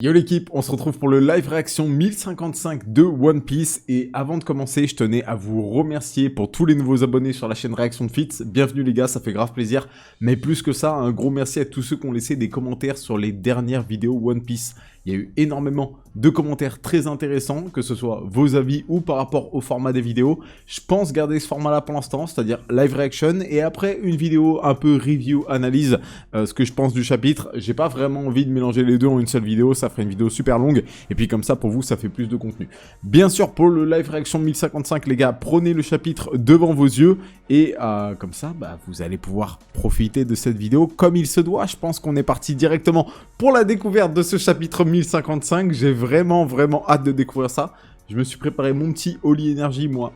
Yo l'équipe, on se retrouve pour le live réaction 1055 de One Piece et avant de commencer, je tenais à vous remercier pour tous les nouveaux abonnés sur la chaîne Réaction de Fitz. Bienvenue les gars, ça fait grave plaisir. Mais plus que ça, un gros merci à tous ceux qui ont laissé des commentaires sur les dernières vidéos One Piece. Il y a eu énormément de commentaires très intéressants, que ce soit vos avis ou par rapport au format des vidéos. Je pense garder ce format-là pour l'instant, c'est-à-dire live reaction, et après une vidéo un peu review, analyse, ce que je pense du chapitre. J'ai pas vraiment envie de mélanger les deux en une seule vidéo, ça ferait une vidéo super longue, et puis comme ça, pour vous, ça fait plus de contenu. Bien sûr, pour le live reaction 1055, les gars, prenez le chapitre devant vos yeux, et comme ça, vous allez pouvoir profiter de cette vidéo comme il se doit. Je pense qu'on est parti directement pour la découverte de ce chapitre 1055. J'ai vraiment hâte de découvrir ça. Je me suis préparé mon petit Holy Energy, moi,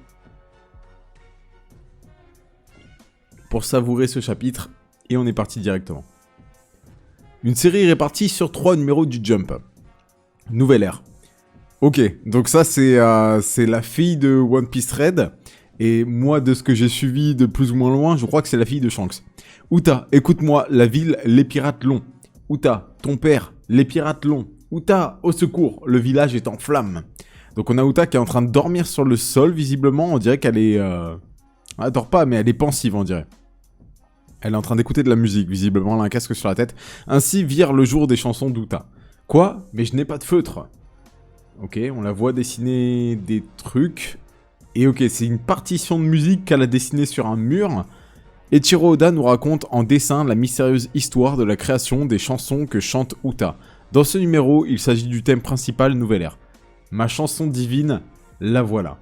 pour savourer ce chapitre, et on est parti directement. Une série répartie sur 3 numéros du Jump. Nouvelle ère. Ok, donc ça c'est la fille de One Piece Red. Et moi, de ce que j'ai suivi de plus ou moins loin, je crois que c'est la fille de Shanks. Uta, écoute-moi, la ville, les pirates l'ont. Uta, ton père, les pirates l'ont. Uta, au secours, le village est en flammes. Donc on a Uta qui est en train de dormir sur le sol, visiblement. On dirait qu'elle est... Elle dort pas, mais elle est pensive, on dirait. Elle est en train d'écouter de la musique, visiblement, elle a un casque sur la tête. Ainsi vire le jour des chansons d'Uta. Quoi? Mais je n'ai pas de feutre. Ok, on la voit dessiner des trucs. Et ok, c'est une partition de musique qu'elle a dessinée sur un mur. Eiichiro Oda nous raconte en dessin la mystérieuse histoire de la création des chansons que chante Uta. Dans ce numéro, il s'agit du thème principal Nouvelle Ère. Ma chanson divine, la voilà.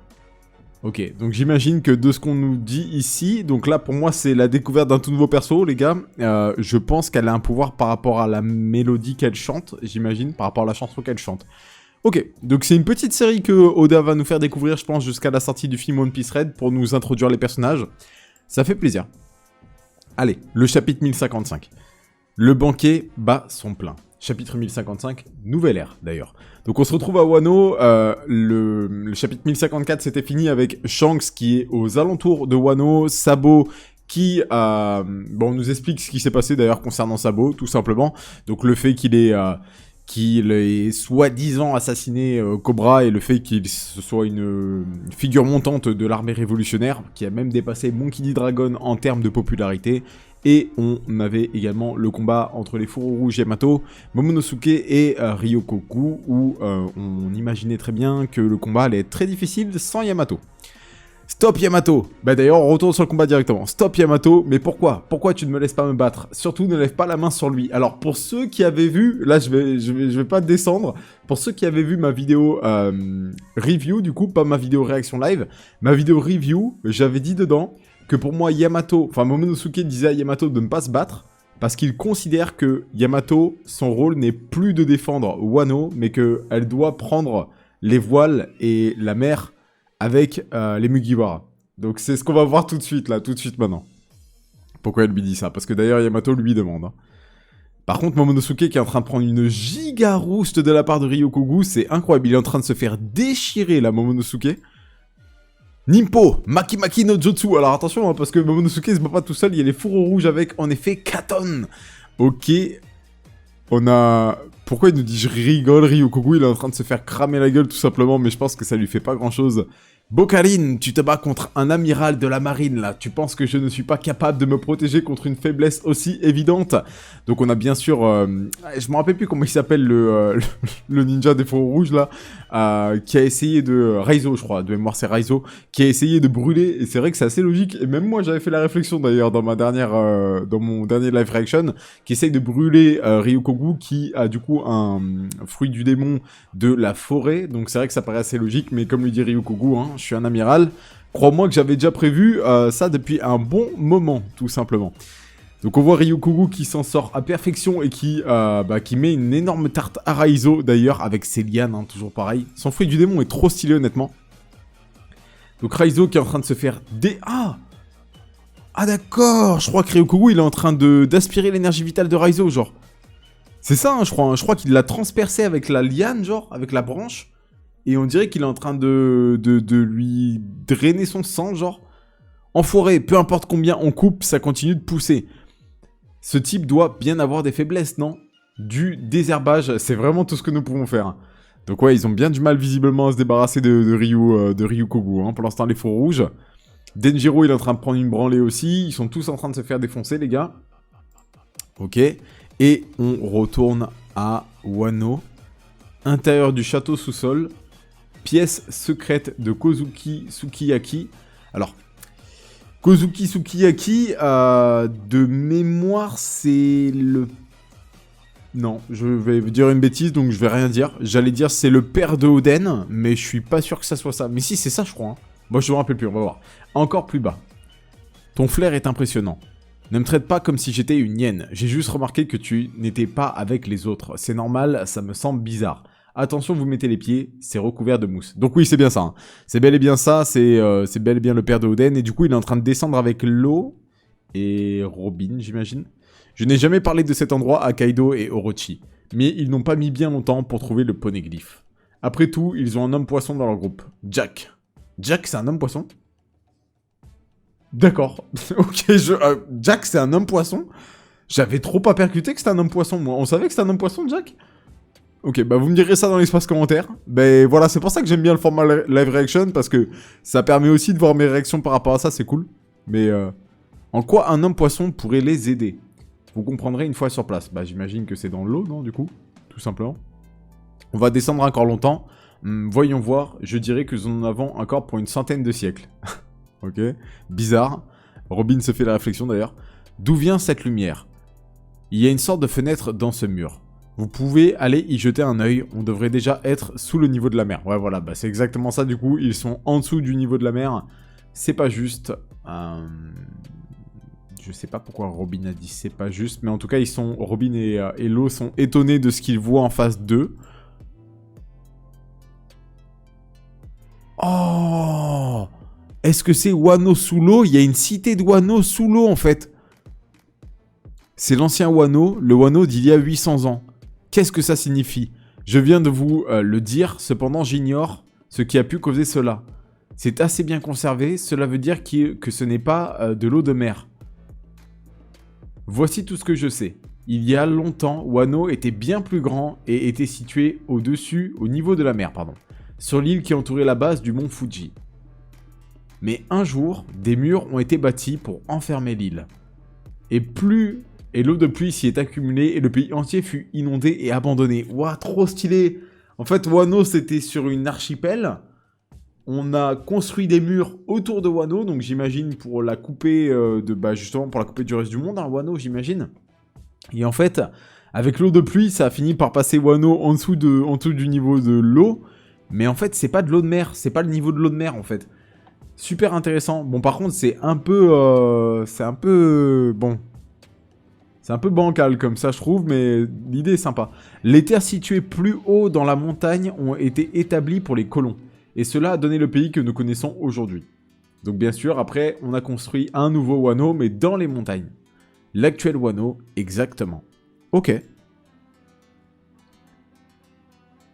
Ok, donc j'imagine que de ce qu'on nous dit ici, donc là pour moi c'est la découverte d'un tout nouveau perso les gars, je pense qu'elle a un pouvoir par rapport à la mélodie qu'elle chante, j'imagine, par rapport à la chanson qu'elle chante. Ok, donc c'est une petite série que Oda va nous faire découvrir je pense jusqu'à la sortie du film One Piece Red pour nous introduire les personnages, ça fait plaisir. Allez, le chapitre 1055. Le banquet bat son plein. Chapitre 1055, nouvelle ère d'ailleurs. Donc on se retrouve à Wano, le chapitre 1054 c'était fini avec Shanks qui est aux alentours de Wano, Sabo qui, on nous explique ce qui s'est passé d'ailleurs concernant Sabo, tout simplement. Donc le fait qu'il ait soi-disant assassiné Cobra et le fait qu'il soit une figure montante de l'armée révolutionnaire, qui a même dépassé Monkey D. Dragon en termes de popularité. Et on avait également le combat entre les Fourreaux Rouges Yamato, Momonosuke et Ryokoku, où on imaginait très bien que le combat allait être très difficile sans Yamato. Stop Yamato! Bah d'ailleurs, on retourne sur le combat directement. Stop Yamato, mais pourquoi? Pourquoi tu ne me laisses pas me battre? Surtout, ne lève pas la main sur lui. Alors, pour ceux qui avaient vu, là je vais pas descendre, pour ceux qui avaient vu ma vidéo review, du coup, pas ma vidéo réaction live, ma vidéo review, j'avais dit dedans que pour moi Yamato, enfin Momonosuke disait à Yamato de ne pas se battre, parce qu'il considère que Yamato, son rôle n'est plus de défendre Wano, mais qu'elle doit prendre les voiles et la mer avec les Mugiwara. Donc c'est ce qu'on va voir tout de suite, là, tout de suite maintenant. Pourquoi elle lui dit ça? Parce que d'ailleurs Yamato lui demande. Hein. Par contre, Momonosuke qui est en train de prendre une giga rouste de la part de Ryokoku, c'est incroyable, il est en train de se faire déchirer, là, Momonosuke. Nimpo, Maki Maki no Jutsu. Alors attention, hein, parce que Momonosuke se bat pas tout seul, il y a les fourreaux rouges avec, en effet, Katon. Ok, on a... Pourquoi il nous dit je rigole, Ryokoku, il est en train de se faire cramer la gueule tout simplement, mais je pense que ça lui fait pas grand chose. Bokarin, tu te bats contre un amiral de la marine là, tu penses que je ne suis pas capable de me protéger contre une faiblesse aussi évidente? Donc on a bien sûr, je me rappelle plus comment il s'appelle le ninja des fourreaux rouges là, qui a essayé de, Raizo je crois, de mémoire c'est Raizo, qui a essayé de brûler, et c'est vrai que c'est assez logique, et même moi j'avais fait la réflexion d'ailleurs dans ma dernière, dans mon dernier live reaction, qui essaye de brûler Ryokoku, qui a du coup un fruit du démon de la forêt, donc c'est vrai que ça paraît assez logique, mais comme lui dit Ryokoku, hein, je suis un amiral, crois-moi que j'avais déjà prévu ça depuis un bon moment, tout simplement. Donc on voit Ryokoku qui s'en sort à perfection et qui met une énorme tarte à Raizo, d'ailleurs, avec ses lianes, hein, toujours pareil. Son fruit du démon est trop stylé, honnêtement. Donc Raizo qui est en train de se faire Ah d'accord, je crois que Ryokoku il est en train d'aspirer l'énergie vitale de Raizo, genre. C'est ça, hein, je crois. Hein. Je crois qu'il l'a transpercé avec la liane, genre, avec la branche. Et on dirait qu'il est en train de lui drainer son sang, genre. Enfoiré, peu importe combien on coupe, ça continue de pousser. Ce type doit bien avoir des faiblesses, non? du désherbage. C'est vraiment tout ce que nous pouvons faire. Donc ouais, ils ont bien du mal visiblement à se débarrasser de Ryukogu. Hein. Pour l'instant, les faux rouges. Denjiro, il est en train de prendre une branlée aussi. Ils sont tous en train de se faire défoncer, les gars. Ok. Et on retourne à Wano. Intérieur du château sous-sol. Pièce secrète de Kozuki Sukiyaki. Alors, Kozuki Sukiyaki, de mémoire, c'est le... Non, je vais vous dire une bêtise, donc je vais rien dire. J'allais dire c'est le père de Oden, mais je suis pas sûr que ça soit ça. Mais si, c'est ça, je crois. Hein. Moi, je me rappelle plus, on va voir. Encore plus bas. Ton flair est impressionnant. Ne me traite pas comme si j'étais une hyène. J'ai juste remarqué que tu n'étais pas avec les autres. C'est normal, ça me semble bizarre. Attention, vous mettez les pieds, c'est recouvert de mousse. Donc oui, c'est bien ça. Hein. C'est bel et bien ça, c'est bel et bien le père de Oden. Et du coup, il est en train de descendre avec Lo et Robin, j'imagine. Je n'ai jamais parlé de cet endroit à Kaido et Orochi. Mais ils n'ont pas mis bien longtemps pour trouver le poneglyphe. Après tout, ils ont un homme poisson dans leur groupe. Jack. Jack, c'est un homme poisson ? D'accord. Ok, Jack, c'est un homme poisson ? J'avais trop pas percuté que c'était un homme poisson, moi. On savait que c'était un homme poisson, Jack ? Ok, bah vous me direz ça dans l'espace commentaire. Ben voilà, c'est pour ça que j'aime bien le format live reaction, parce que ça permet aussi de voir mes réactions par rapport à ça, c'est cool. Mais en quoi un homme poisson pourrait les aider ? Vous comprendrez une fois sur place. Bah j'imagine que c'est dans l'eau, non, du coup ? Tout simplement. On va descendre encore longtemps. Voyons voir, je dirais que nous en avons encore pour une centaine de siècles. Ok, bizarre. Robin se fait la réflexion d'ailleurs. D'où vient cette lumière ? Il y a une sorte de fenêtre dans ce mur. Vous pouvez aller y jeter un œil, on devrait déjà être sous le niveau de la mer. Ouais, voilà, bah c'est exactement ça du coup, ils sont en dessous du niveau de la mer. C'est pas juste. Je sais pas pourquoi Robin a dit c'est pas juste, mais en tout cas, Robin et Lo sont étonnés de ce qu'ils voient en face d'eux. Oh! Est-ce que c'est Wano sous l'eau ? Il y a une cité de Wano sous l'eau en fait. C'est l'ancien Wano, le Wano d'il y a 800 ans. Qu'est-ce que ça signifie ? Je viens de vous le dire, cependant j'ignore ce qui a pu causer cela. C'est assez bien conservé, cela veut dire que ce n'est pas de l'eau de mer. Voici tout ce que je sais. Il y a longtemps, Wano était bien plus grand et était situé au niveau de la mer, sur l'île qui entourait la base du mont Fuji. Mais un jour, des murs ont été bâtis pour enfermer l'île. Et l'eau de pluie s'y est accumulée et le pays entier fut inondé et abandonné. Ouah, trop stylé! En fait, Wano, c'était sur une archipel. On a construit des murs autour de Wano, donc j'imagine pour la couper justement pour la couper du reste du monde, hein, Wano, j'imagine. Et en fait, avec l'eau de pluie, ça a fini par passer Wano en dessous du niveau de l'eau. Mais en fait, c'est pas de l'eau de mer, c'est pas le niveau de l'eau de mer en fait. Super intéressant. Bon, par contre, c'est un peu bancal comme ça, je trouve, mais l'idée est sympa. Les terres situées plus haut dans la montagne ont été établies pour les colons. Et cela a donné le pays que nous connaissons aujourd'hui. Donc bien sûr, après, on a construit un nouveau Wano, mais dans les montagnes. L'actuel Wano, exactement. Ok.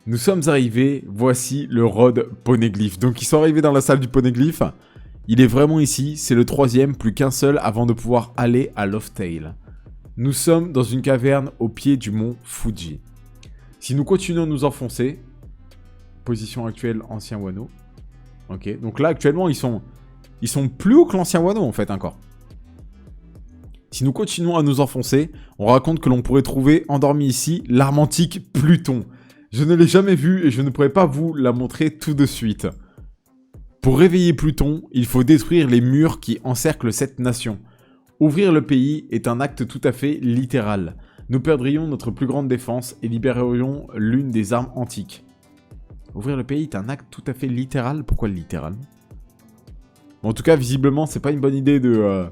Nous sommes arrivés, voici le Road Poneglyph. Donc ils sont arrivés dans la salle du Poneglyph. Il est vraiment ici, c'est le 3e, plus qu'un seul avant de pouvoir aller à Loftail. Nous sommes dans une caverne au pied du mont Fuji. Si nous continuons à nous enfoncer, position actuelle, ancien Wano. Ok, donc là actuellement ils sont plus hauts que l'ancien Wano en fait encore. Si nous continuons à nous enfoncer, on raconte que l'on pourrait trouver endormi ici l'arme antique Pluton. Je ne l'ai jamais vue et je ne pourrais pas vous la montrer tout de suite. Pour réveiller Pluton, il faut détruire les murs qui encerclent cette nation. Ouvrir le pays est un acte tout à fait littéral. Nous perdrions notre plus grande défense et libérerions l'une des armes antiques. Ouvrir le pays est un acte tout à fait littéral. Pourquoi littéral ? En tout cas, visiblement, c'est pas une bonne idée de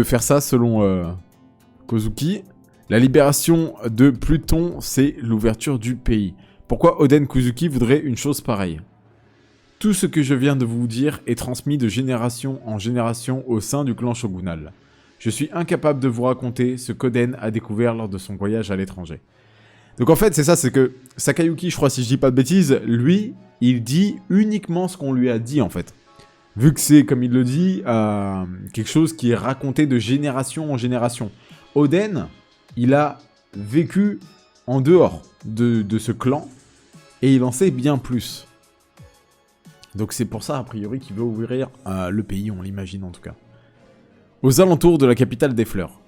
faire ça selon Kozuki. La libération de Pluton, c'est l'ouverture du pays. Pourquoi Oden Kozuki voudrait une chose pareille ? Tout ce que je viens de vous dire est transmis de génération en génération au sein du clan shogunal. Je suis incapable de vous raconter ce qu'Oden a découvert lors de son voyage à l'étranger. Donc en fait, c'est ça, c'est que Sakayuki, je crois, si je dis pas de bêtises, lui, il dit uniquement ce qu'on lui a dit, en fait. Vu que c'est, comme il le dit, quelque chose qui est raconté de génération en génération. Oden, il a vécu en dehors de ce clan, et il en sait bien plus. Donc c'est pour ça, a priori, qu'il veut ouvrir le pays, on l'imagine en tout cas. Aux alentours de la capitale des fleurs.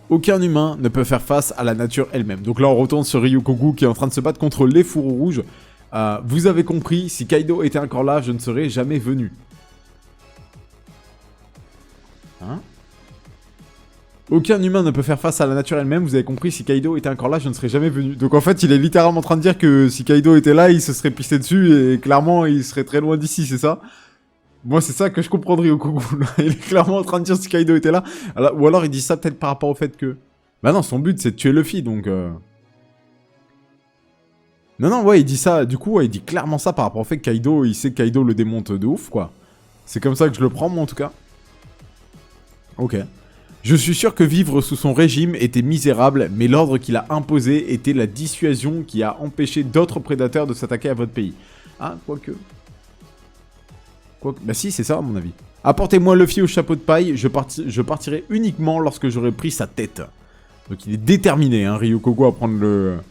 Aucun humain ne peut faire face à la nature elle-même. Donc là, on retourne sur Ryukogu qui est en train de se battre contre les fourreaux rouges. Vous avez compris, si Kaido était encore là, je ne serais jamais venu. Hein? Aucun humain ne peut faire face à la nature elle-même. Vous avez compris, si Kaido était encore là, je ne serais jamais venu. Donc en fait, il est littéralement en train de dire que si Kaido était là, il se serait pissé dessus et clairement, il serait très loin d'ici, c'est ça? Moi, c'est ça que je comprends de Ryukogu. Il est clairement en train de dire si Kaido était là. Ou alors, il dit ça peut-être par rapport au fait que... Bah non, son but, c'est de tuer Luffy, donc... Non, ouais, il dit ça. Du coup, ouais, il dit clairement ça par rapport au fait que Kaido, il sait que Kaido le démonte de ouf, quoi. C'est comme ça que je le prends, moi, en tout cas. Ok. Je suis sûr que vivre sous son régime était misérable, mais l'ordre qu'il a imposé était la dissuasion qui a empêché d'autres prédateurs de s'attaquer à votre pays. Ah, quoique... Bah si, c'est ça à mon avis. Apportez-moi Luffy au chapeau de paille, je partirai uniquement lorsque j'aurai pris sa tête. Donc il est déterminé, hein, Ryukogu, à prendre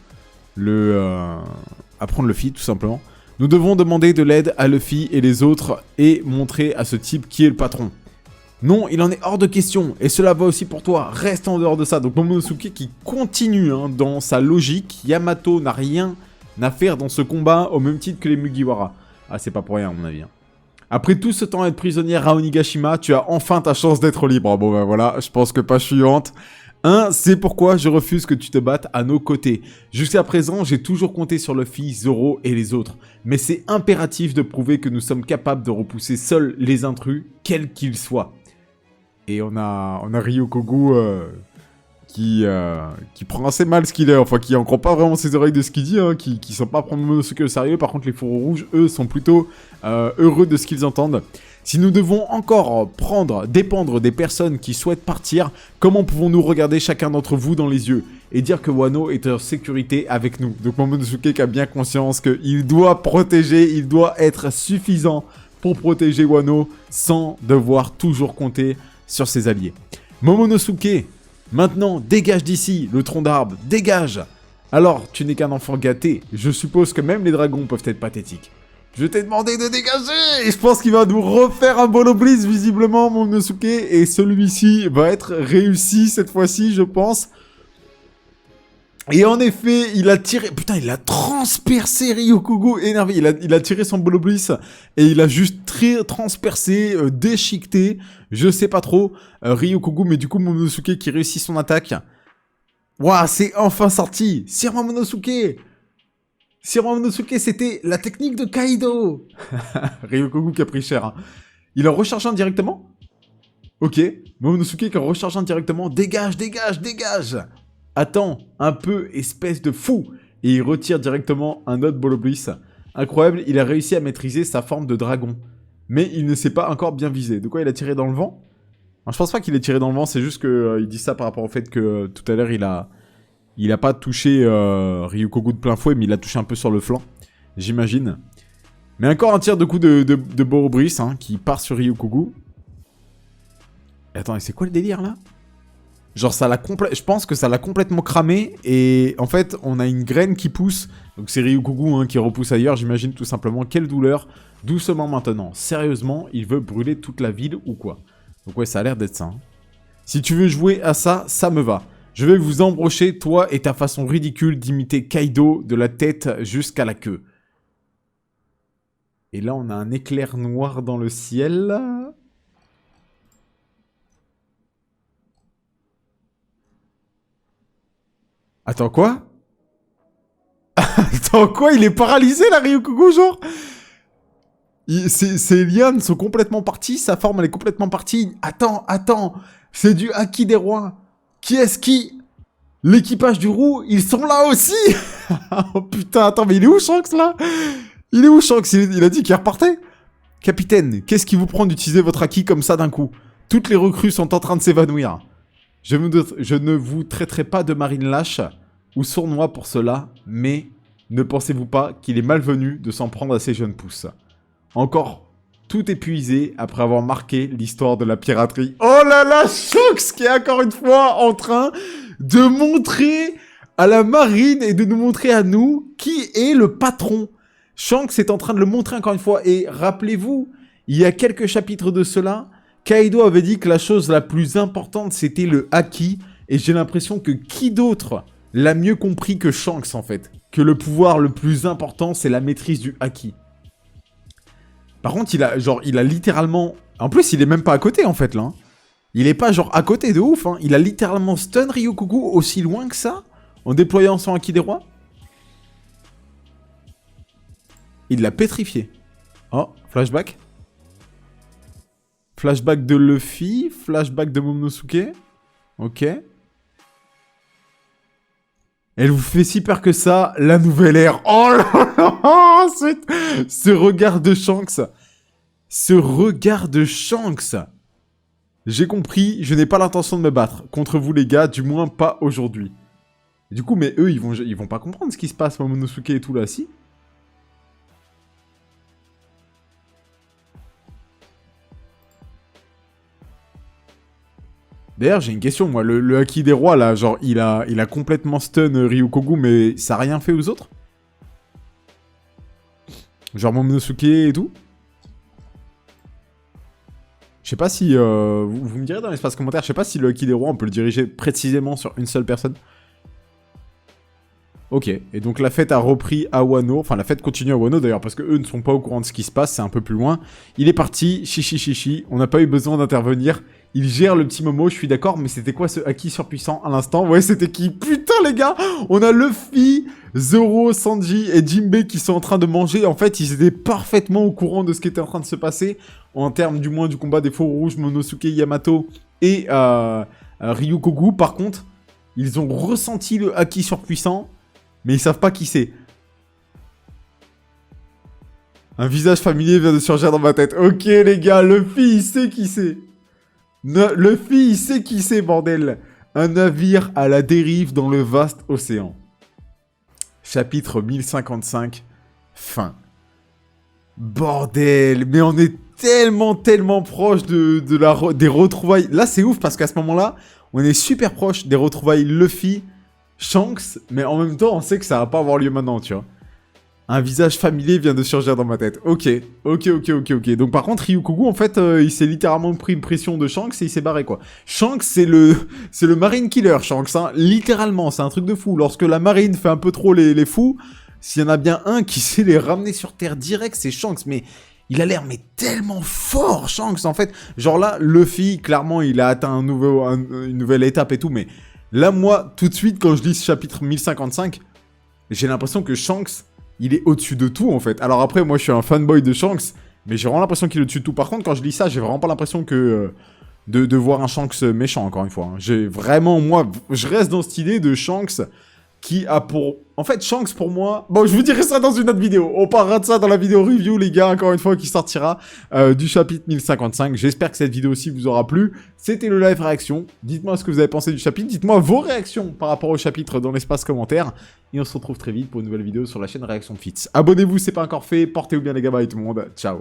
à prendre Luffy, tout simplement. Nous devons demander de l'aide à Luffy et les autres et montrer à ce type qui est le patron. Non, il en est hors de question, et cela va aussi pour toi, reste en dehors de ça. Donc Momonosuke qui continue dans sa logique, Yamato n'a rien à faire dans ce combat au même titre que les Mugiwara. Ah, c'est pas pour rien à mon avis. Après tout ce temps à être prisonnière à Onigashima, tu as enfin ta chance d'être libre. Bon ben voilà, je pense que pas suivante. C'est pourquoi je refuse que tu te battes à nos côtés. Jusqu'à présent, j'ai toujours compté sur Luffy, Zoro et les autres. Mais c'est impératif de prouver que nous sommes capables de repousser seuls les intrus, quels qu'ils soient. Et on a Ryukogu qui prend assez mal ce qu'il est, enfin qui en croit pas vraiment ses oreilles de ce qu'il dit, hein, qui sont pas à prendre Momonosuke au sérieux. Par contre les fourreaux rouges, eux, sont plutôt heureux de ce qu'ils entendent. Si nous devons encore dépendre des personnes qui souhaitent partir, comment pouvons-nous regarder chacun d'entre vous dans les yeux et dire que Wano est en sécurité avec nous? Donc Momonosuke qui a bien conscience qu'il doit protéger, il doit être suffisant pour protéger Wano sans devoir toujours compter sur ses alliés. Momonosuke, maintenant, dégage d'ici, le tronc d'arbre, dégage! Alors, tu n'es qu'un enfant gâté, je suppose que même les dragons peuvent être pathétiques. Je t'ai demandé de dégager! Et je pense qu'il va nous refaire un Bolo Bliss, visiblement, Momonosuke, et celui-ci va être réussi cette fois-ci, je pense. Et en effet, il a tiré... Putain, il a transpercé Ryukogu, énervé. Il a tiré son Bolo Bliss, et il a juste transpercé, déchiqueté, je sais pas trop, Ryukogu, mais du coup, Momonosuke qui réussit son attaque. Waouh, c'est enfin sorti! Sir Momonosuke! Sir Momonosuke, c'était la technique de Kaido! Ryukogu qui a pris cher, hein. Il est en rechargeant directement? Ok. Momonosuke qui est en rechargeant directement. Dégage, dégage, dégage! Attends, un peu, espèce de fou! Et il retire directement un autre Bolo Bliss. Incroyable, il a réussi à maîtriser sa forme de dragon. Mais il ne s'est pas encore bien visé. De quoi il a tiré dans le vent? Alors, je pense pas qu'il ait tiré dans le vent, c'est juste qu'il dit ça par rapport au fait que tout à l'heure il a pas touché Ryukogu de plein fouet, mais il a touché un peu sur le flanc, j'imagine. Mais encore un tir de coup de Bolo Bliss, hein, qui part sur Ryukogu. Et attends, c'est quoi le délire là? Genre je pense que ça l'a complètement cramé, et en fait on a une graine qui pousse, donc c'est Ryukogu hein, qui repousse ailleurs, j'imagine tout simplement. Quelle douleur, doucement maintenant. Sérieusement, il veut brûler toute la ville ou quoi? Donc ouais, ça a l'air d'être ça. Hein. Si tu veux jouer à ça, ça me va. Je vais vous embrocher, toi et ta façon ridicule d'imiter Kaido de la tête jusqu'à la queue. Et là on a un éclair noir dans le ciel. Attends, quoi? Attends, quoi? Il est paralysé, là, Ryukogu, genre? Ses lianes sont complètement parties, sa forme, elle est complètement partie. Attends, c'est du Haki des rois. Qui est-ce qui... L'équipage du roux, ils sont là aussi. Oh putain, attends, mais il est où, Shanks, là? Il est où, Shanks? Il a dit qu'il repartait. Capitaine, qu'est-ce qui vous prend d'utiliser votre Haki comme ça d'un coup? Toutes les recrues sont en train de s'évanouir. Je ne vous traiterai pas de marine lâche ou sournois pour cela, mais ne pensez-vous pas qu'il est malvenu de s'en prendre à ces jeunes pousses? Encore tout épuisé après avoir marqué l'histoire de la piraterie. Oh là là, Shanks qui est encore une fois en train de montrer à la marine et de nous montrer à nous qui est le patron. Shanks est en train de le montrer encore une fois. Et rappelez-vous, il y a quelques chapitres de cela, Kaido avait dit que la chose la plus importante, c'était le haki. Et j'ai l'impression que qui d'autre l'a mieux compris que Shanks, en fait. Que le pouvoir le plus important, c'est la maîtrise du haki. Par contre, il a littéralement... En plus, il est même pas à côté, en fait, là. Hein. Il est pas, genre, à côté de ouf, hein. Il a littéralement stun Ryukoku aussi loin que ça, en déployant son haki des rois. Il l'a pétrifié. Oh, flashback. Flashback de Luffy, flashback de Momonosuke. Ok. Elle vous fait si peur que ça, la nouvelle ère. Oh là là, ce regard de Shanks. Ce regard de Shanks. J'ai compris, je n'ai pas l'intention de me battre contre vous les gars, du moins pas aujourd'hui. Du coup, mais eux, ils vont pas comprendre ce qui se passe, Momonosuke et tout là, si. D'ailleurs, j'ai une question, moi. Le haki des rois, là, genre, il a complètement stun Ryukoku, mais ça a rien fait aux autres? Genre Momonosuke et tout? Je sais pas si... vous me direz dans l'espace commentaire, je sais pas si le haki des rois, on peut le diriger précisément sur une seule personne. Ok, et donc la fête a repris à Wano, enfin la fête continue à Wano d'ailleurs, parce que eux ne sont pas au courant de ce qui se passe, c'est un peu plus loin. Il est parti, chichi, on n'a pas eu besoin d'intervenir. Il gère le petit Momo, je suis d'accord, mais c'était quoi ce haki surpuissant à l'instant? Ouais, c'était qui? Putain les gars, on a Luffy, Zoro, Sanji et Jinbei qui sont en train de manger. En fait, ils étaient parfaitement au courant de ce qui était en train de se passer, en termes du moins du combat des faux rouges, Momonosuke, Yamato et Ryukoku. Par contre, ils ont ressenti le haki surpuissant, mais ils savent pas qui c'est. Un visage familier vient de surgir dans ma tête. Ok les gars, Luffy, il sait qui c'est. Luffy, il sait qui c'est, bordel. Un navire à la dérive dans le vaste océan. Chapitre 1055. Fin. Bordel, mais on est tellement proche des retrouvailles. Là, c'est ouf parce qu'à ce moment-là, on est super proche des retrouvailles Luffy, Shanks, mais en même temps, on sait que ça va pas avoir lieu maintenant, tu vois. Un visage familier vient de surgir dans ma tête. Ok. Donc par contre, Ryukoku, en fait, il s'est littéralement pris une pression de Shanks et il s'est barré, quoi. Shanks, c'est le marine killer, Shanks, hein. Littéralement, c'est un truc de fou. Lorsque la marine fait un peu trop les fous, s'il y en a bien un qui sait les ramener sur Terre direct, c'est Shanks. Mais il a l'air tellement fort, Shanks, en fait. Genre là, Luffy, clairement, il a atteint une nouvelle étape et tout, mais là, moi, tout de suite, quand je lis ce chapitre 1055, j'ai l'impression que Shanks... il est au-dessus de tout, en fait. Alors après, moi, je suis un fanboy de Shanks, mais j'ai vraiment l'impression qu'il est au-dessus de tout. Par contre, quand je lis ça, j'ai vraiment pas l'impression que... de voir un Shanks méchant, encore une fois. Hein. J'ai vraiment, moi, je reste dans cette idée de Shanks qui a pour... En fait, Shanks, pour moi... Bon, je vous dirai ça dans une autre vidéo. On parlera de ça dans la vidéo review, les gars, encore une fois, qui sortira du chapitre 1055. J'espère que cette vidéo aussi vous aura plu. C'était le live réaction. Dites-moi ce que vous avez pensé du chapitre. Dites-moi vos réactions par rapport au chapitre dans l'espace commentaire. Et on se retrouve très vite pour une nouvelle vidéo sur la chaîne Réaction Fits. Abonnez-vous si c'est pas encore fait. Portez-vous bien, les gars. Bye tout le monde. Ciao.